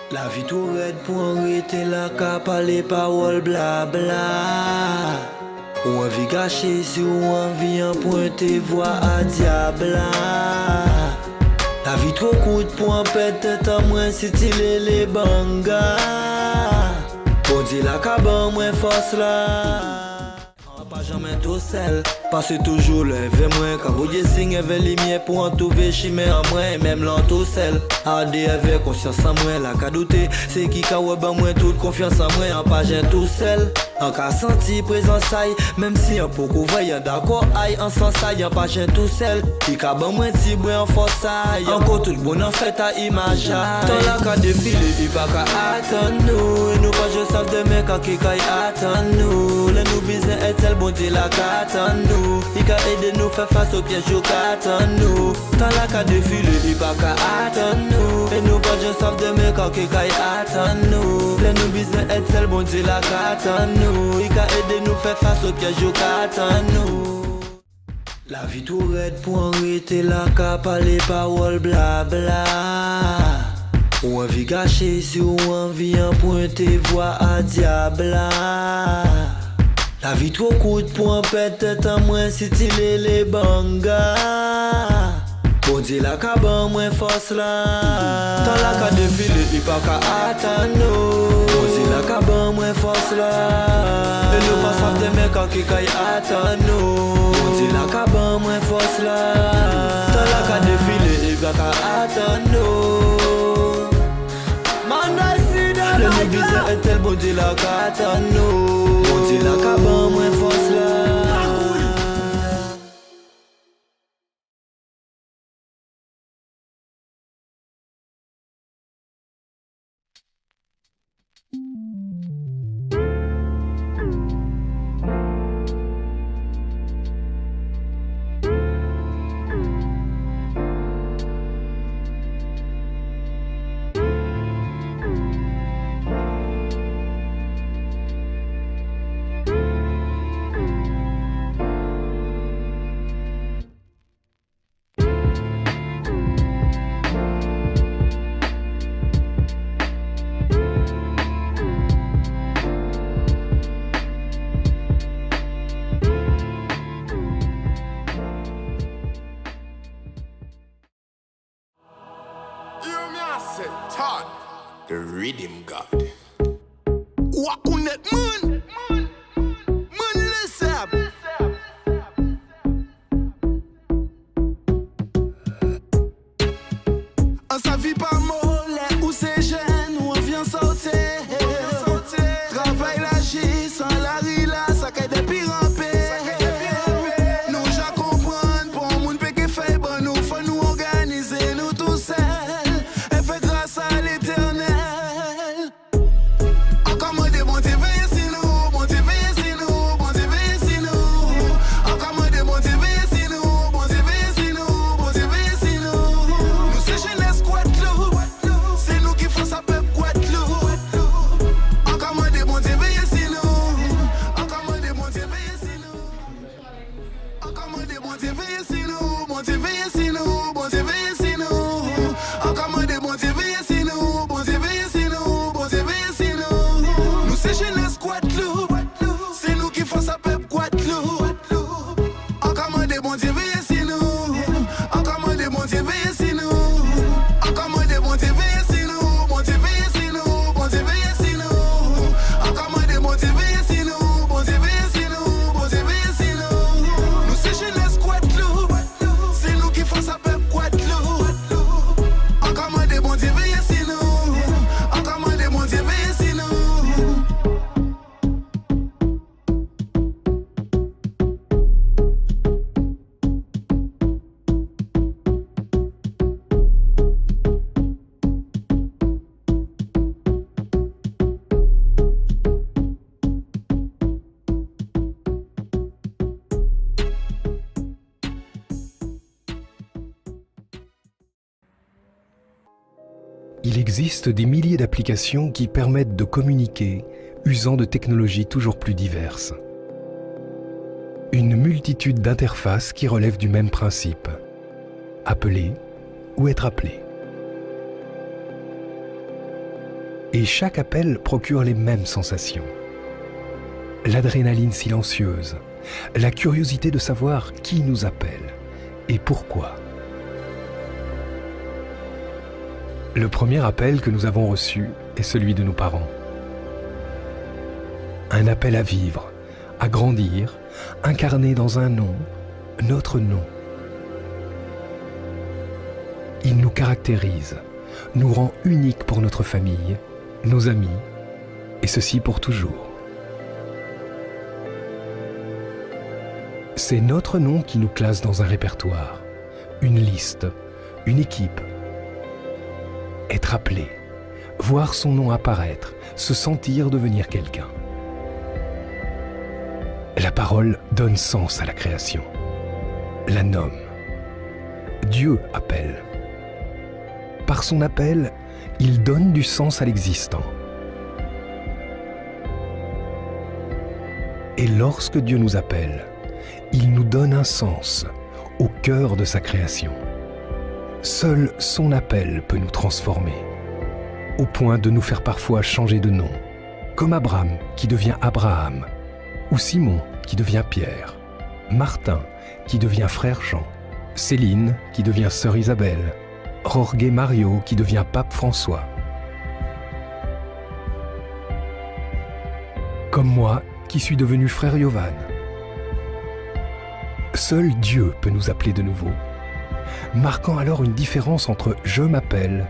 La vie tout raide pour arrêter la cape à les paroles blabla. Ou envie gâcher si ou envie emprunter voix à diable. La vie trop courte pour en perdre tête à moins si t'il est les bangas. Bon dit la cabane moins force là. Pas jamais tout seul, passez toujours levé moins. Quand vous dites signe avec les miens pour en trouver chimère en moi. Et même l'en tout seul, adé avec conscience en moi. La cas douter, c'est qui ka ouais ben moi toute confiance en moi. En pas j'ai tout seul, en cas senti présence aïe. Même si un peu voyant d'accord aïe. En sens aïe, en pas j'ai tout seul. Qui ka ben moi tibre en force aïe. Encore tout bon en fait à image aïe. Tant la cas défilé, il pas qu'à attendre nous. Et nous pas je savent de mecs à qui qu'aille attendre nous. Le nous business est tel bon Dieu la qu'attend nous. Il ka aider nous faire face au piège au qu'attend nous. Tant la cas défilé, il pas qu'à attendre nous. Et nous pas je savent de mecs à qui qu'aille attendre nous. Le nous business est tel bon Dieu la qu'attend nous. Il ka aider nous faire face au piège au qu'attend nous. La vie tout raide pour arrêter la cape à les paroles blabla. Ou envie gâcher si ou envie emprunter voix à diable. La vie trop courte pour en perdre tête à moins si t'il est les bangas. Bon dit la cabane moins force là. Tant la cas défilé, il pas qu'à attendre nous. Bon dit la cabane moins force là. Et nous pas savent des mecs à qui qu'aille attendre nous. Bon dit la cabane moins force là. Tant la cas défilé, il pas qu'à attendre nous. Man I see that le négligé est tel bon dit la qu'attendre nous. Bon dit la cabane moins force là. The rhythm god. Wakunet man. Man listen. On sa vie pas mollet ou c'est jeune ou on vient sauter. Travail l'agir sans la rila, ça caille des pires en paix. Nous ja comprendre pour un monde qui fait bon nous faut nous organiser nous tout seuls. Et fait grâce à l'éternel. Encore moi de bon Dieu veille si nous, bon Dieu veille si nous, bon Dieu veille si nous. Encore moi de bon Dieu veille si nous, bon Dieu veille si nous, bon Dieu veille si nous. Nous c'est jeunesse Guadeloupe, c'est nous qui faisons ça peuple Guadeloupe. Encore moi de bon Dieu veille si nous, encore moi de bon Dieu veille si nous. Encore moi de bon Dieu veille si nous, bon Dieu veille si nous, bon Dieu veille si nous. Encore moi de bon Dieu veille si nous, bon Dieu veille si nous, bon Dieu veille si nous. Nous c'est jeunesse Guadeloupe, c'est nous qui faisons ça peuple Guadeloupe. Encore moi de bon Dieu veille si nous, encore moi de bon Dieu veille si nous. Encore moi de bon Dieu veille si nous, bon Dieu veille si nous, bon Dieu veille si nous. Encore moi de bon Dieu veille si nous, bon Dieu veille si nous, bon Dieu veille si nous. Nous c'est jeunesse Guadeloupe, c'est nous qui faisons ça peuple Guadeloupe. Encore moi de bon Dieu veille si nous, encore moi de bon Dieu veille si nous. Il existe des milliers d'applications qui permettent de communiquer, usant de technologies toujours plus diverses. Une multitude d'interfaces qui relèvent du même principe. Appeler ou être appelé. Et chaque appel procure les mêmes sensations. L'adrénaline silencieuse, la curiosité de savoir qui nous appelle et pourquoi. Le premier appel que nous avons reçu est celui de nos parents. Un appel à vivre, à grandir, incarné dans un nom, notre nom. Il nous caractérise, nous rend uniques pour notre famille, nos amis, et ceci pour toujours. C'est notre nom qui nous classe dans un répertoire, une liste, une équipe. Être appelé, voir son nom apparaître, se sentir devenir quelqu'un. La parole donne sens à la création, la nomme. Dieu appelle. Par son appel, il donne du sens à l'existant. Et lorsque Dieu nous appelle, il nous donne un sens au cœur de sa création. Seul son appel peut nous transformer, au point de nous faire parfois changer de nom, comme Abraham qui devient Abraham, ou Simon qui devient Pierre, Martin qui devient frère Jean, Céline qui devient sœur Isabelle, Jorge Mario qui devient pape François. Comme moi qui suis devenu frère Yovan. Seul Dieu peut nous appeler de nouveau, marquant alors une différence entre « je m'appelle »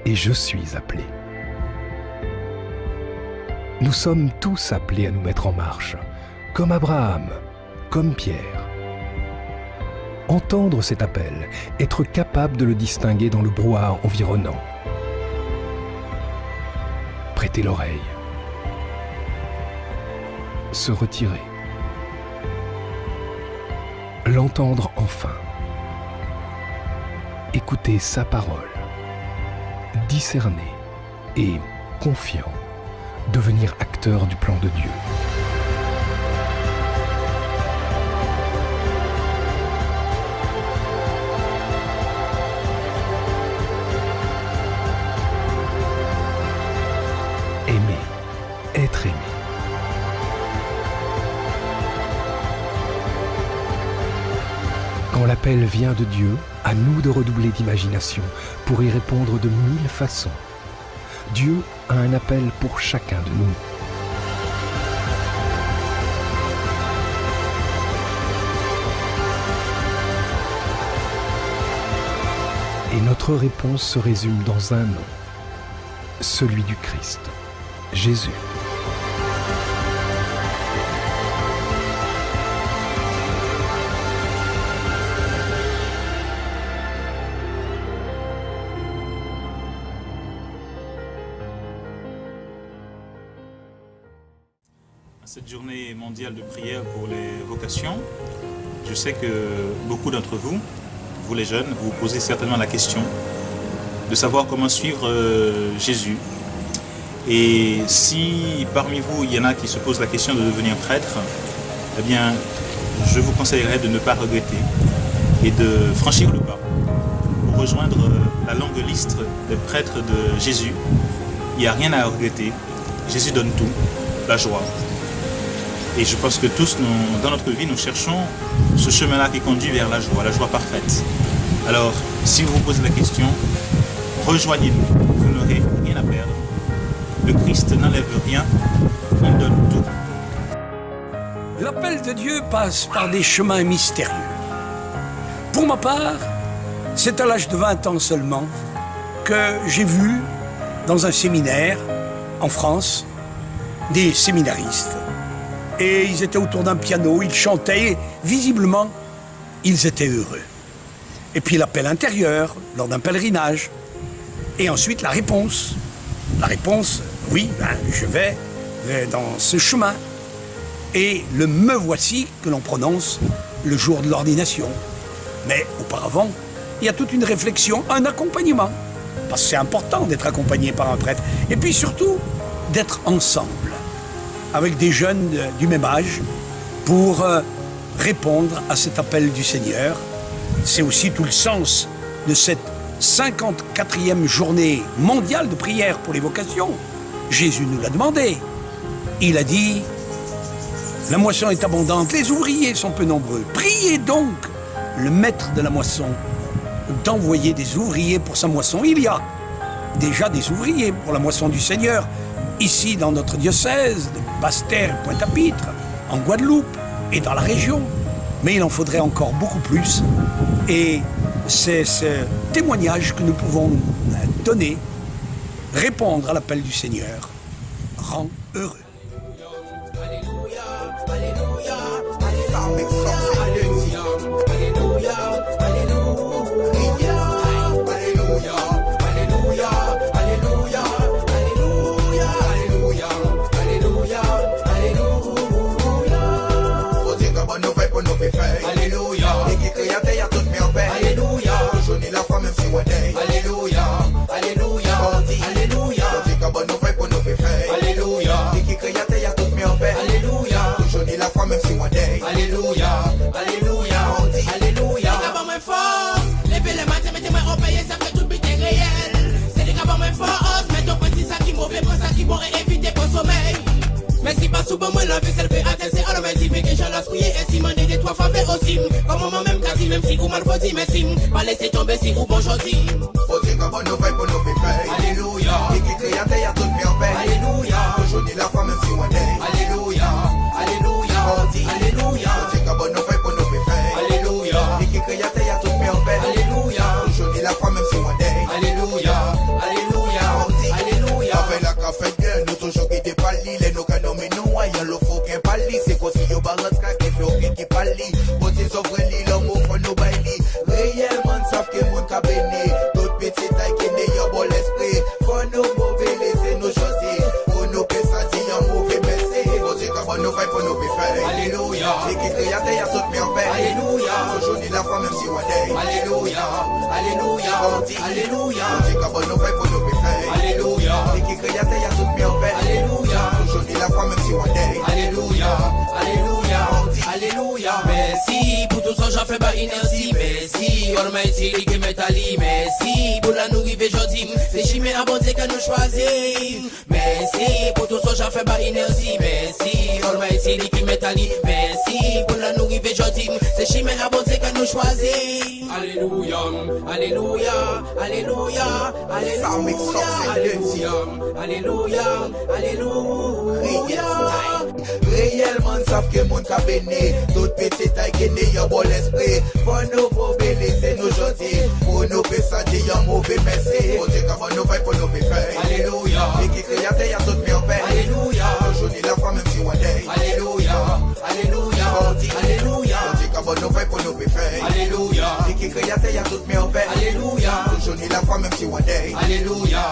et « je suis appelé ». Nous sommes tous appelés à nous mettre en marche, comme Abraham, comme Pierre. Entendre cet appel, être capable de le distinguer dans le brouhaha environnant. Prêter l'oreille. Se retirer. L'entendre enfin. Écouter sa parole. Discerner et, confiant, devenir acteur du plan de Dieu. Aimer, être aimé. Quand l'appel vient de Dieu, à nous de redoubler d'imagination pour y répondre de 1000 façons. Dieu a un appel pour chacun de nous. Et notre réponse se résume dans un nom, celui du Christ, Jésus. Cette journée mondiale de prière pour les vocations, je sais que beaucoup d'entre vous, vous les jeunes, vous posez certainement la question de savoir comment suivre Jésus. Et si parmi vous, il y en a qui se posent la question de devenir prêtre, eh bien, je vous conseillerais de ne pas regretter et de franchir le pas pour rejoindre la longue liste des prêtres de Jésus. Il n'y a rien à regretter. Jésus donne tout, la joie. Et je pense que tous, dans notre vie, nous cherchons ce chemin-là qui conduit vers la joie parfaite. Alors, si vous vous posez la question, rejoignez-nous, vous n'aurez rien à perdre. Le Christ n'enlève rien, il donne tout. L'appel de Dieu passe par des chemins mystérieux. Pour ma part, c'est à l'âge de 20 ans seulement que j'ai vu dans un séminaire en France des séminaristes. Et ils étaient autour d'un piano, ils chantaient, et visiblement, ils étaient heureux. Et puis l'appel intérieur, lors d'un pèlerinage. Et ensuite la réponse. La réponse, oui, je vais dans ce chemin. Et le « me voici » que l'on prononce le jour de l'ordination. Mais auparavant, il y a toute une réflexion, un accompagnement. Parce que c'est important d'être accompagné par un prêtre. Et puis surtout, d'être ensemble, avec des jeunes du même âge, pour répondre à cet appel du Seigneur. C'est aussi tout le sens de cette 54e journée mondiale de prière pour les vocations. Jésus nous l'a demandé. Il a dit, la moisson est abondante, les ouvriers sont peu nombreux. Priez donc le maître de la moisson d'envoyer des ouvriers pour sa moisson. Il y a déjà des ouvriers pour la moisson du Seigneur, ici dans notre diocèse, de Basse-Terre et Pointe-à-Pitre, en Guadeloupe et dans la région. Mais il en faudrait encore beaucoup plus. Et c'est ce témoignage que nous pouvons donner, répondre à l'appel du Seigneur, rend heureux. Mais si pas souvent moi la vie s'elle fait atteindre alors mais si mais que j'en laisse prier et si m'en est des trois fois fait aussi comme moi même quasi même si ou mal faut dire mais si pas laisser tomber si ou bon jodi faut dire comme nous fait pour nous faire alléluia et qui crée à terre toute merveille alléluia aujourd'hui la femme même si on est alléluia alléluia on dit alléluia faut dire comme nous fait pour nous faire alléluia et qui crée à terre toute merveille alléluia aujourd'hui la femme même si on est alléluia alléluia on dit alléluia avec la café nous toujours qui dépali les nos canons mais nous y'a le faux qui pali c'est quoi si yo balance qui fait qui pali pour tes offres li l'amour pour nous baili réellement savent que mon cabinet toute petite taille qui n'est yo bon l'esprit pour nous mauvais laisser nos choses pour nous penser dire un mauvais merci pour dire comment nous fait pour nous faire alléluia et qui crée à terre toute merveille alléluia aujourd'hui la femme même si on est alléluia alléluia on dit alléluia pour dire comment nous fait pour nous faire alléluia et qui crée à terre toute merveille alléluia aujourd'hui la femme même si on est alléluia alléluia on dit alléluia merci pour tout ça j'en fais pas inertie merci Almighty qui m'étali merci pour la nourriture aujourd'hui c'est chimé abondé que nous choisit merci pour tout ça j'en fais pas inertie merci Almighty qui m'étali merci pour la nourriture aujourd'hui c'est chimé abondé que nous choisit alléluia alléluia alléluia alléluia alléluia alléluia réellement savent que mon cabinet toute petite taille qui n'est y'a bon l'esprit pour nous mauvais laisser nos gentils pour nous penser dire un mauvais merci pour dire comment nous fait pour nous faire alléluia et qui crée à terre toute merveille alléluia aujourd'hui la femme même si on est alléluia alléluia on dit alléluia pour dire comment nous fait pour nous faire alléluia et qui crée à terre toute merveille alléluia aujourd'hui la femme même si on est alléluia